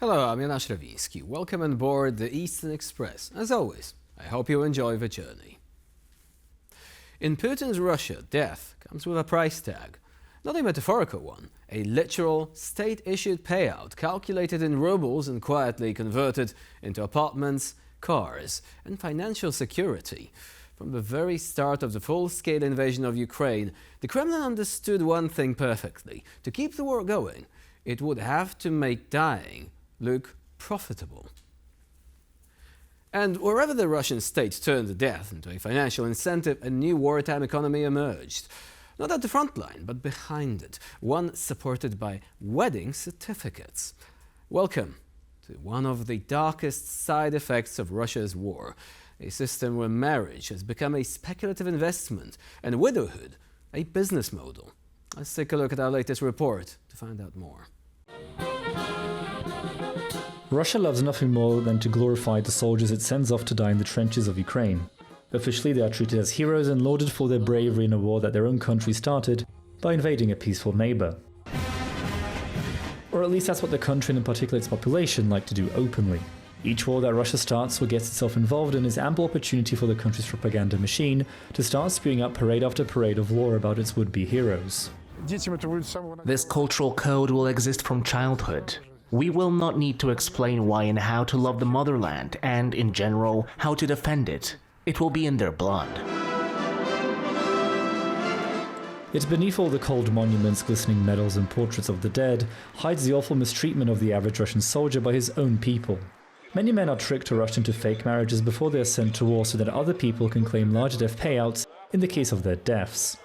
Hello, I'm Jonasz Rewiński. Welcome on board the Eastern Express. As always, I hope you enjoy the journey. In Putin's Russia, death comes with a price tag. Not a metaphorical one, a literal, state-issued payout calculated in rubles and quietly converted into apartments, cars, and financial security. From the very start of the full-scale invasion of Ukraine, the Kremlin understood one thing perfectly. To keep the war going, it would have to make dying look profitable. And wherever the Russian state turned death into a financial incentive, a new wartime economy emerged. Not at the front line, but behind it, one supported by wedding certificates. Welcome to one of the darkest side effects of Russia's war, a system where marriage has become a speculative investment and widowhood a business model. Let's take a look at our latest report to find out more. Russia loves nothing more than to glorify the soldiers it sends off to die in the trenches of Ukraine. Officially, they are treated as heroes and lauded for their bravery in a war that their own country started by invading a peaceful neighbor. Or at least that's what the country and in particular its population like to do openly. Each war that Russia starts or gets itself involved in is ample opportunity for the country's propaganda machine to start spewing out parade after parade of lore about its would-be heroes. This cultural code will exist from childhood. We will not need to explain why and how to love the motherland and, in general, how to defend it. It will be in their blood. Yet beneath all the cold monuments, glistening medals and portraits of the dead hides the awful mistreatment of the average Russian soldier by his own people. Many men are tricked or rushed into fake marriages before they are sent to war so that other people can claim large death payouts in the case of their deaths.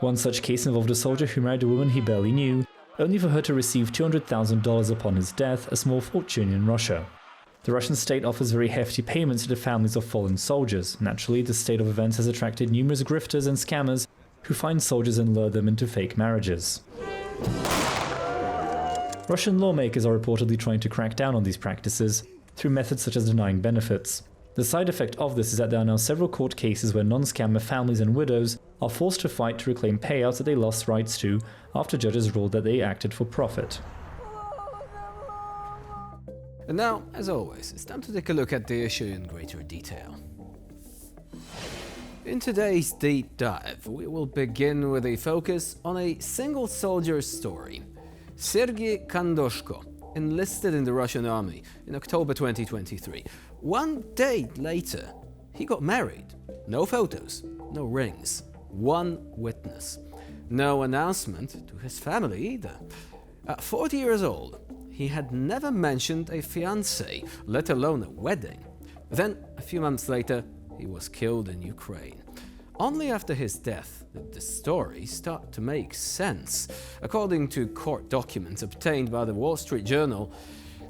One such case involved a soldier who married a woman he barely knew, only for her to receive $200,000 upon his death, a small fortune in Russia. The Russian state offers very hefty payments to the families of fallen soldiers. Naturally, the state of events has attracted numerous grifters and scammers who find soldiers and lure them into fake marriages. Russian lawmakers are reportedly trying to crack down on these practices through methods such as denying benefits. The side effect of this is that there are now several court cases where non-scammer families and widows are forced to fight to reclaim payouts that they lost rights to after judges ruled that they acted for profit. And now, as always, it's time to take a look at the issue in greater detail. In today's deep dive, we will begin with a focus on a single soldier's story. Sergei Kandoshko enlisted in the Russian army in October 2023. One day later, he got married. No photos, no rings, one witness. No announcement to his family either. At 40 years old, he had never mentioned a fiancée, let alone a wedding. Then, a few months later, he was killed in Ukraine. Only after his death did the story start to make sense. According to court documents obtained by the Wall Street Journal,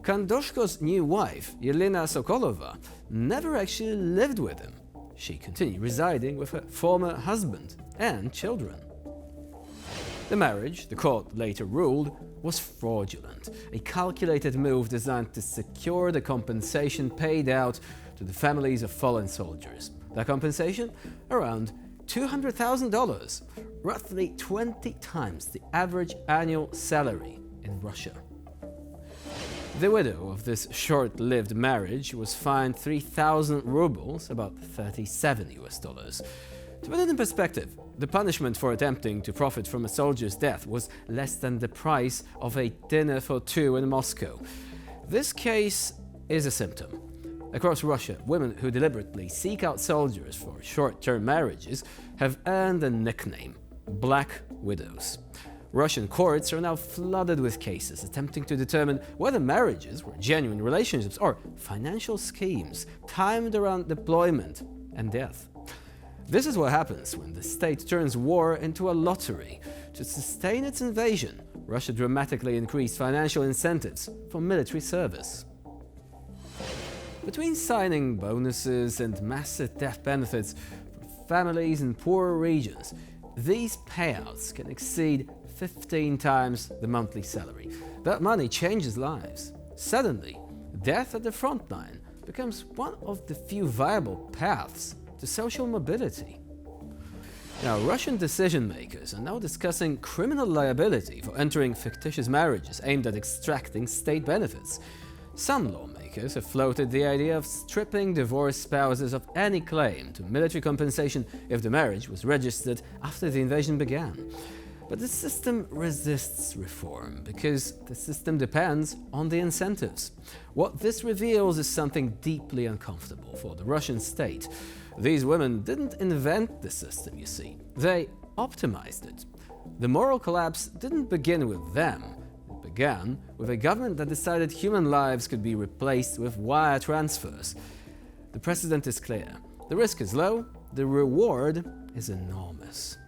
Kandoshko's new wife, Yelena Sokolova, never actually lived with him. She continued residing with her former husband and children. The marriage, the court later ruled, was fraudulent, a calculated move designed to secure the compensation paid out to the families of fallen soldiers. That compensation? Around $200,000, roughly 20 times the average annual salary in Russia. The widow of this short-lived marriage was fined 3,000 rubles, about $37. To put it in perspective, the punishment for attempting to profit from a soldier's death was less than the price of a dinner for two in Moscow. This case is a symptom. Across Russia, women who deliberately seek out soldiers for short-term marriages have earned a nickname: Black Widows. Russian courts are now flooded with cases attempting to determine whether marriages were genuine relationships or financial schemes timed around deployment and death. This is what happens when the state turns war into a lottery. To sustain its invasion, Russia dramatically increased financial incentives for military service. Between signing bonuses and massive death benefits for families in poorer regions, these payouts can exceed 15 times the monthly salary. That money changes lives. Suddenly, death at the front line becomes one of the few viable paths to social mobility. Now, Russian decision-makers are now discussing criminal liability for entering fictitious marriages aimed at extracting state benefits. Some lawmakers have floated the idea of stripping divorced spouses of any claim to military compensation if the marriage was registered after the invasion began. But the system resists reform because the system depends on the incentives. What this reveals is something deeply uncomfortable for the Russian state. These women didn't invent the system, you see. They optimized it. The moral collapse didn't begin with them. It began with a government that decided human lives could be replaced with wire transfers. The precedent is clear. The risk is low, the reward is enormous.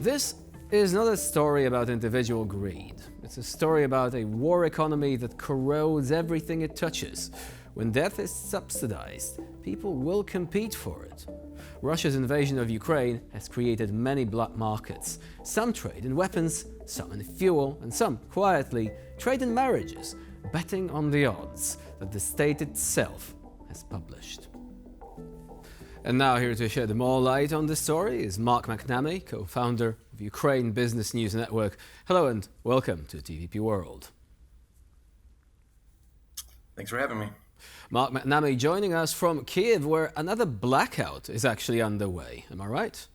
This is not a story about individual greed. It's a story about a war economy that corrodes everything it touches. When death is subsidized, people will compete for it. Russia's invasion of Ukraine has created many black markets. Some trade in weapons, some in fuel, and some, quietly, trade in marriages, betting on the odds that the state itself has published. And now here to shed more light on this story is Mark McNamee, co-founder of Ukraine Business News Network. Hello and welcome to TVP World. Thanks for having me. Mark McNamee joining us from Kiev, where another blackout is actually underway. Am I right?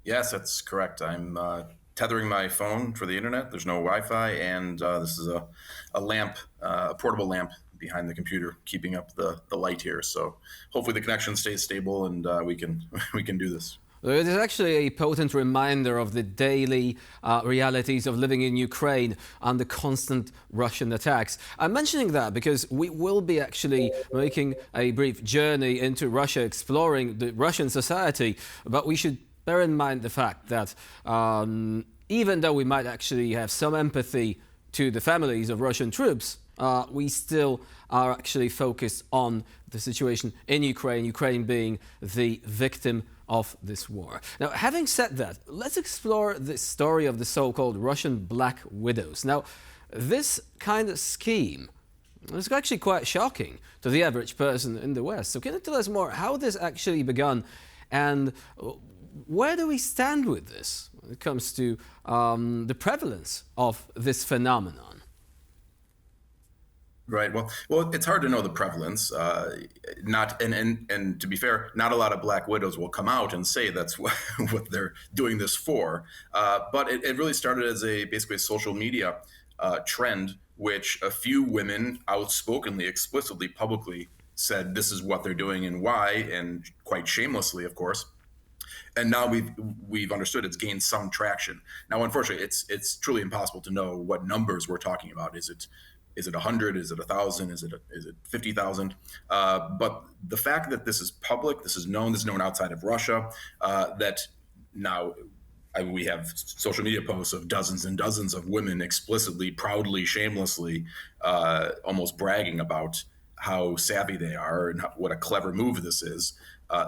Yes, that's correct. I'm tethering my phone for the internet. There's no Wi-Fi, and this is a lamp, a portable lamp behind the computer, keeping up the light here. So hopefully the connection stays stable and we can do this. It is actually a potent reminder of the daily realities of living in Ukraine under constant Russian attacks. I'm mentioning that because we will be actually making a brief journey into Russia, exploring the Russian society, but we should bear in mind the fact that even though we might actually have some empathy to the families of Russian troops, we still are actually focused on the situation in Ukraine, Ukraine being the victim of this war. Now, having said that, let's explore the story of the so-called Russian Black Widows. Now, this kind of scheme is actually quite shocking to the average person in the West. So can you tell us more how this actually began and where do we stand with this when it comes to the prevalence of this phenomenon? Right. Well, it's hard to know the prevalence. And to be fair, not a lot of Black widows will come out and say that's what they're doing this for. But it really started as basically a social media trend, which a few women outspokenly, explicitly, publicly said this is what they're doing and why, and quite shamelessly, of course. And now we've understood it's gained some traction. Now, unfortunately, it's truly impossible to know what numbers we're talking about. Is it 100? Is it 1,000? Is it 50,000? But the fact that this is public, this is known outside of Russia, that now we have social media posts of dozens and dozens of women explicitly, proudly, shamelessly, almost bragging about how savvy they are and what a clever move this is.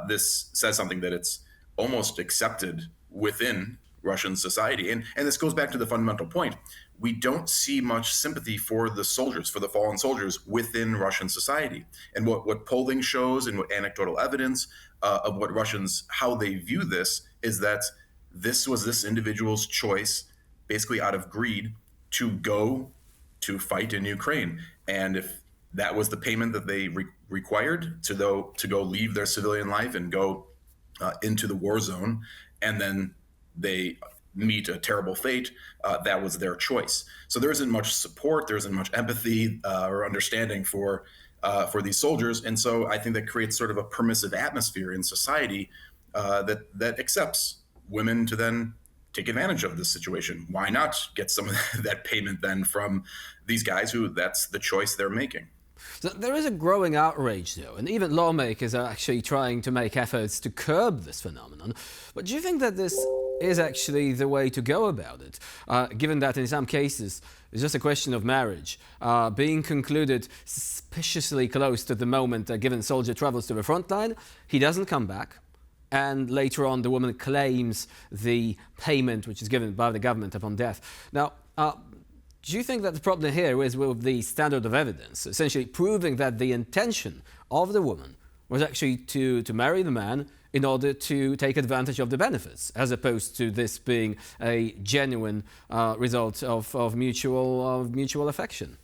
This says something that it's almost accepted within Russian society. And this goes back to the fundamental point. We don't see much sympathy for the soldiers, for the fallen soldiers within Russian society. And what polling shows and what anecdotal evidence of what Russians, how they view this, is that this was this individual's choice, basically out of greed, to go to fight in Ukraine. And if that was the payment that they required to go leave their civilian life and go into the war zone, and then they meet a terrible fate, that was their choice. So there isn't much support, there isn't much empathy or understanding for these soldiers, and so I think that creates sort of a permissive atmosphere in society that accepts women to then take advantage of this situation. Why not get some of that payment then from these guys who that's the choice they're making? So there is a growing outrage, though, and even lawmakers are actually trying to make efforts to curb this phenomenon. But do you think that this is actually the way to go about it, given that in some cases it's just a question of marriage being concluded suspiciously close to the moment a given soldier travels to the front line, he doesn't come back, and later on the woman claims the payment which is given by the government upon death. Now, do you think that the problem here is with the standard of evidence, essentially proving that the intention of the woman was actually to marry the man in order to take advantage of the benefits, as opposed to this being a genuine result of mutual affection.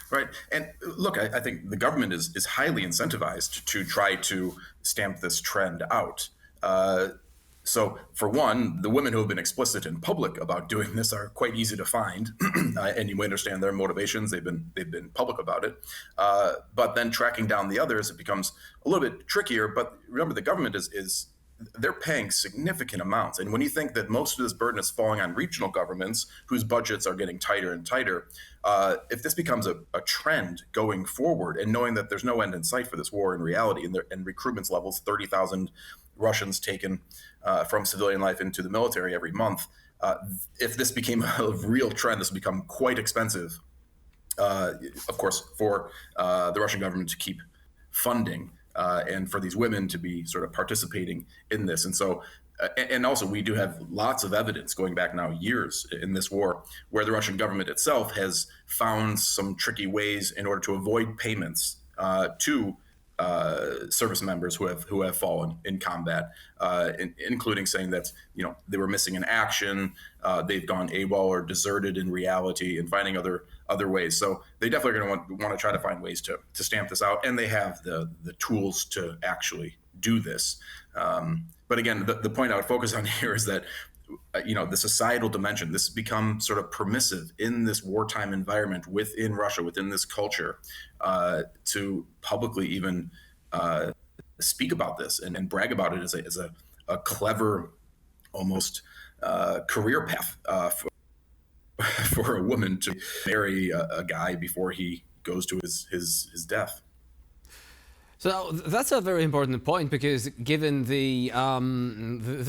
Right. And look, I think the government is highly incentivized to try to stamp this trend out. So, for one, the women who have been explicit in public about doing this are quite easy to find, and you understand their motivations. They've been public about it. But then tracking down the others, it becomes a little bit trickier. But remember, the government is they're paying significant amounts. And when you think that most of this burden is falling on regional governments whose budgets are getting tighter and tighter, if this becomes a trend going forward, and knowing that there's no end in sight for this war in reality, and recruitment levels, 30,000 Russians taken from civilian life into the military every month, if this became a real trend, this would become quite expensive, of course, for the Russian government to keep funding. And for these women to be sort of participating in this. And so, and also we do have lots of evidence going back now years in this war where the Russian government itself has found some tricky ways in order to avoid payments to service members who have fallen in combat, including saying that, they were missing in action, they've gone AWOL or deserted in reality, and finding other ways. So they definitely are going to want to try to find ways to stamp this out, and they have the tools to actually do this. But again, the point I would focus on here is that the societal dimension, this has become sort of permissive in this wartime environment within Russia, within this culture, to publicly even speak about this and brag about it as a clever, almost career path for a woman to marry a guy before he goes to his death. So that's a very important point, because given the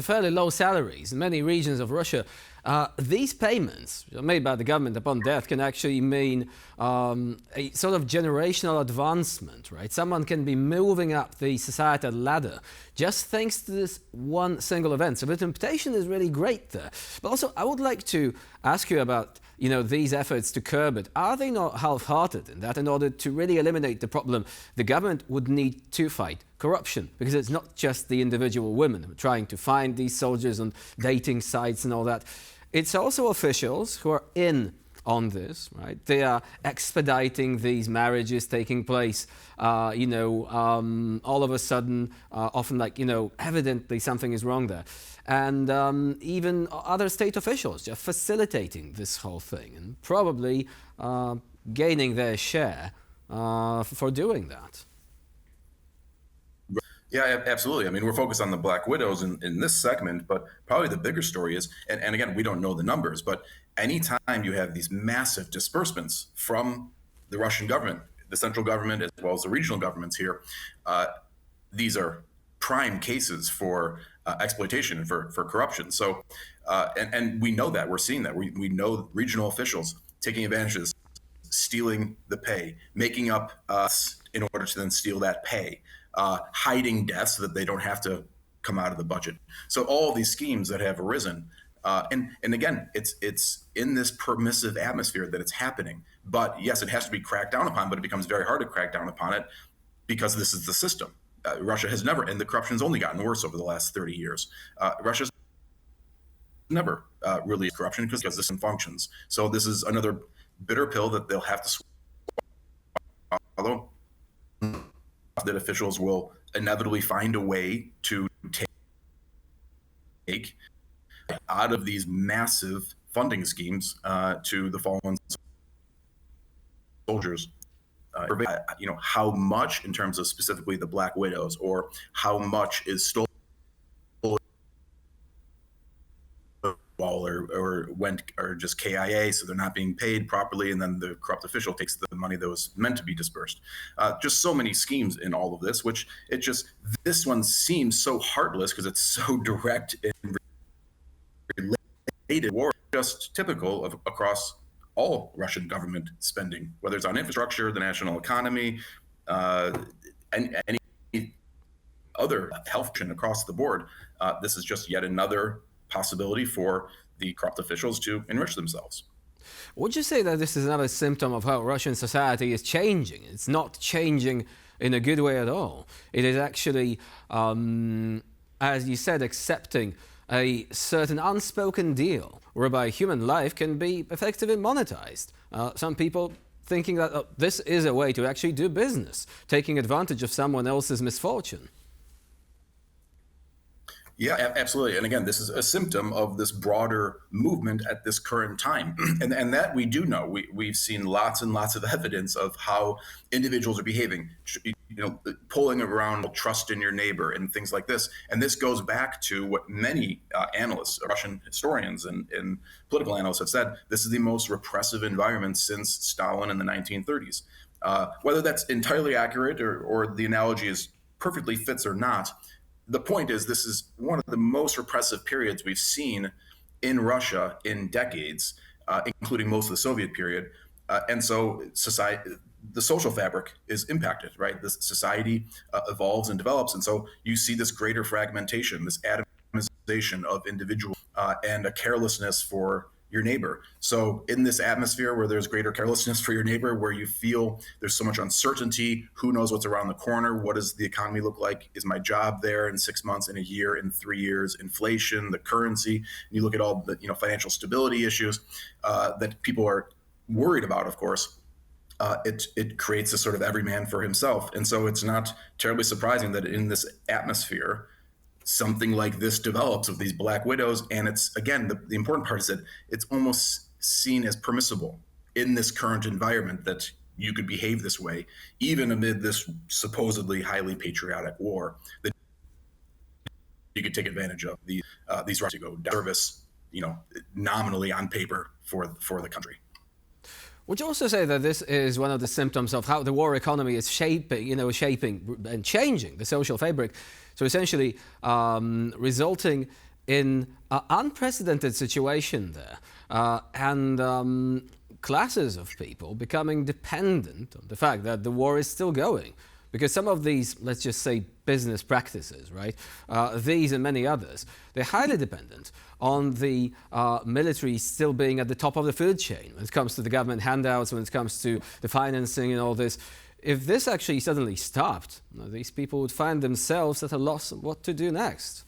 fairly low salaries in many regions of Russia, these payments made by the government upon death can actually mean a sort of generational advancement, right? Someone can be moving up the societal ladder just thanks to this one single event. So the temptation is really great there. But also, I would like to ask you about these efforts to curb it. Are they not half-hearted in that in order to really eliminate the problem, the government would need to fight corruption? Because it's not just the individual women who are trying to find these soldiers on dating sites and all that. It's also officials who are in on this, right? They are expediting these marriages taking place, all of a sudden, often evidently something is wrong there. And even other state officials just facilitating this whole thing and probably gaining their share for doing that. Yeah, absolutely. I mean, we're focused on the Black Widows in this segment, but probably the bigger story is, and again, we don't know the numbers, but anytime you have these massive disbursements from the Russian government, the central government, as well as the regional governments here, these are prime cases for exploitation and for corruption. So, and we know that, we're seeing that. We know regional officials taking advantage of this, stealing the pay, making up us in order to then steal that pay. Hiding deaths so that they don't have to come out of the budget. So all of these schemes that have arisen, and again, it's in this permissive atmosphere that it's happening. But yes, it has to be cracked down upon, but it becomes very hard to crack down upon it because this is the system. Russia has never, and the corruption's only gotten worse over the last 30 years. Russia's never really corruption because the system functions. So this is another bitter pill that they'll have to swallow. That officials will inevitably find a way to take out of these massive funding schemes to the fallen soldiers. How much in terms of specifically the Black Widows, or how much is stolen or went or just KIA, so they're not being paid properly, and then the corrupt official takes the money that was meant to be dispersed. Just so many schemes in all of this, which this one seems so heartless because it's so direct and related war, just typical of across all Russian government spending, whether it's on infrastructure, the national economy, and any other health across the board. This is just yet another possibility for the corrupt officials to enrich themselves. Would you say that this is another symptom of how Russian society is changing? It's not changing in a good way at all. It is actually, as you said, accepting a certain unspoken deal whereby human life can be effectively monetized. Some people thinking that this is a way to actually do business, taking advantage of someone else's misfortune. Yeah, absolutely. And again, this is a symptom of this broader movement at this current time. And that we do know. We've seen lots and lots of evidence of how individuals are behaving, polling around trust in your neighbor and things like this. And this goes back to what many analysts, Russian historians and political analysts have said. This is the most repressive environment since Stalin in the 1930s. Whether that's entirely accurate or the analogy is perfectly fits or not, the point is, this is one of the most repressive periods we've seen in Russia in decades, including most of the Soviet period. And so the social fabric is impacted, right? This society evolves and develops. And so you see this greater fragmentation, this atomization of individuals and a carelessness for your neighbor. So in this atmosphere where there's greater carelessness for your neighbor, where you feel there's so much uncertainty, who knows what's around the corner, what does the economy look like, is my job there in 6 months, in a year, in 3 years, inflation, the currency, and you look at all the financial stability issues that people are worried about, of course. It creates a sort of every man for himself. And so it's not terribly surprising that in this atmosphere, something like this develops of these black widows. And it's, again, the important part is that it's almost seen as permissible in this current environment that you could behave this way, even amid this supposedly highly patriotic war, that you could take advantage of these rights to go service, nominally on paper for the country. Would you also say that this is one of the symptoms of how the war economy is shaping and changing the social fabric? So essentially resulting in an unprecedented situation there and classes of people becoming dependent on the fact that the war is still going. Because some of these, let's just say, business practices, right, these and many others, they're highly dependent on the military still being at the top of the food chain when it comes to the government handouts, when it comes to the financing and all this. If this actually suddenly stopped, these people would find themselves at a loss of what to do next.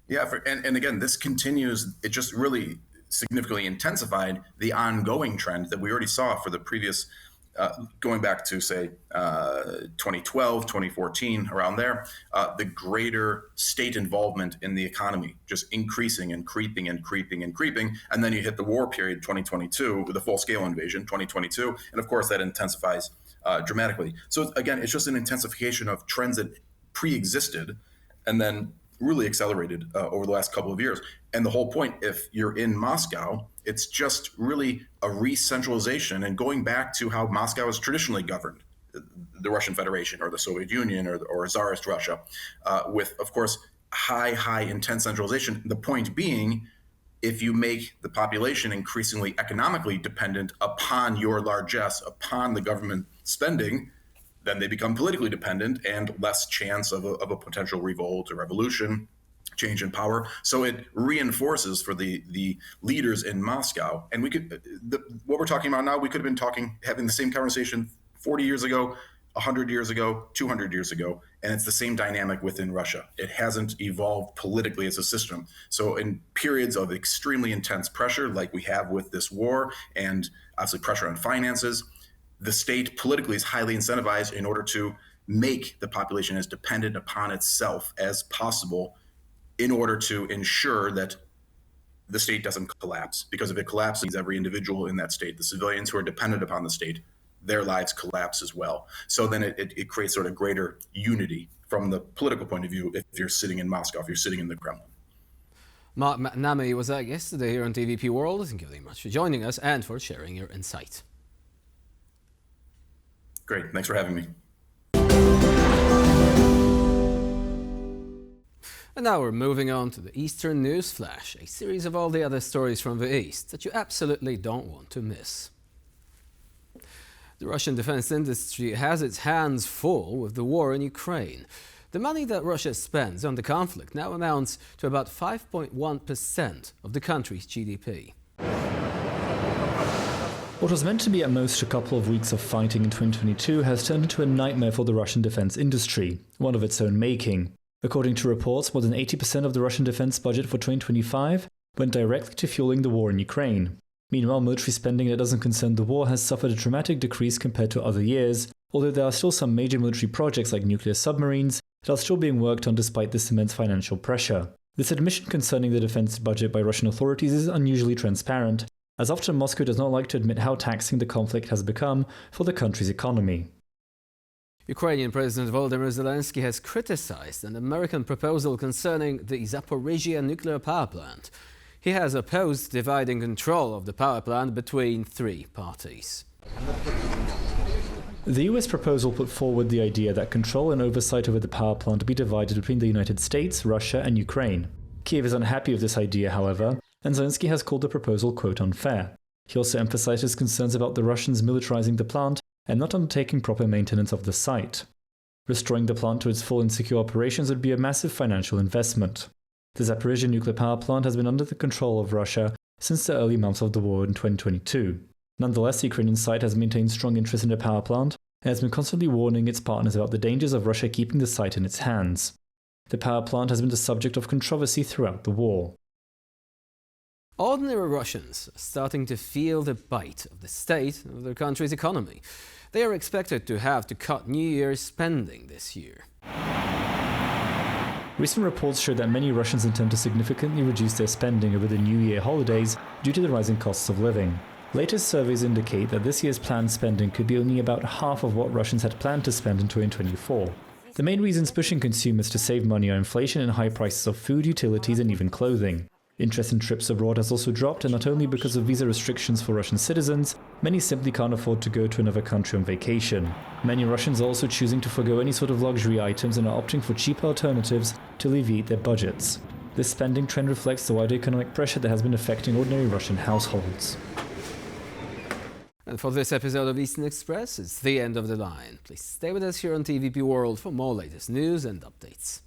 Yeah, and again, this continues. It just really significantly intensified the ongoing trend that we already saw for the previous, going back to, say, 2012, 2014, around there, the greater state involvement in the economy, just increasing and creeping and creeping and creeping. And then you hit the war period, 2022, with a full-scale invasion, 2022. And of course, that intensifies dramatically. So again, it's just an intensification of trends that pre-existed and then really accelerated over the last couple of years. And the whole point, if you're in Moscow, it's just really a re-centralization and going back to how Moscow is traditionally governed, the Russian Federation or the Soviet Union or Tsarist Russia, with, of course, high, intense centralization. The point being, if you make the population increasingly economically dependent upon your largesse, upon the government spending, then they become politically dependent and less chance of a potential revolt or revolution, change in power. So it reinforces for the leaders in Moscow. And what we're talking about now, we could have been having the same conversation 40 years ago, 100 years ago, 200 years ago, and it's the same dynamic within Russia. It hasn't evolved politically as a system. So in periods of extremely intense pressure, like we have with this war, and obviously pressure on finances, the state politically is highly incentivized in order to make the population as dependent upon itself as possible in order to ensure that the state doesn't collapse. Because if it collapses, every individual in that state, the civilians who are dependent upon the state, their lives collapse as well. So then it creates sort of greater unity from the political point of view if you're sitting in Moscow, if you're sitting in the Kremlin. Mark McNamee was our guest today here on TVP World. Thank you very much for joining us and for sharing your insight. Great. Thanks for having me. And now we're moving on to the Eastern News Flash, a series of all the other stories from the East that you absolutely don't want to miss. The Russian defense industry has its hands full with the war in Ukraine. The money that Russia spends on the conflict now amounts to about 5.1% of the country's GDP. What was meant to be at most a couple of weeks of fighting in 2022 has turned into a nightmare for the Russian defense industry, one of its own making. According to reports, more than 80% of the Russian defense budget for 2025 went directly to fueling the war in Ukraine. Meanwhile, military spending that doesn't concern the war has suffered a dramatic decrease compared to other years, although there are still some major military projects like nuclear submarines that are still being worked on despite this immense financial pressure. This admission concerning the defense budget by Russian authorities is unusually transparent, as often Moscow does not like to admit how taxing the conflict has become for the country's economy. Ukrainian President Volodymyr Zelensky has criticized an American proposal concerning the Zaporizhzhia nuclear power plant. He has opposed dividing control of the power plant between three parties. The US proposal put forward the idea that control and oversight over the power plant be divided between the United States, Russia, and Ukraine. Kiev is unhappy with this idea, however, and Zelensky has called the proposal, quote, unfair. He also emphasized his concerns about the Russians militarizing the plant and not undertaking proper maintenance of the site. Restoring the plant to its full and secure operations would be a massive financial investment. The Zaporizhzhia nuclear power plant has been under the control of Russia since the early months of the war in 2022. Nonetheless, the Ukrainian side has maintained strong interest in the power plant and has been constantly warning its partners about the dangers of Russia keeping the site in its hands. The power plant has been the subject of controversy throughout the war. Ordinary Russians are starting to feel the bite of the state of their country's economy. They are expected to have to cut New Year's spending this year. Recent reports show that many Russians intend to significantly reduce their spending over the New Year holidays due to the rising costs of living. Latest surveys indicate that this year's planned spending could be only about half of what Russians had planned to spend in 2024. The main reasons pushing consumers to save money are inflation and high prices of food, utilities, and even clothing. Interest in trips abroad has also dropped, and not only because of visa restrictions for Russian citizens, many simply can't afford to go to another country on vacation. Many Russians are also choosing to forgo any sort of luxury items and are opting for cheaper alternatives to alleviate their budgets. This spending trend reflects the wider economic pressure that has been affecting ordinary Russian households. And for this episode of Eastern Express, it's the end of the line. Please stay with us here on TVP World for more latest news and updates.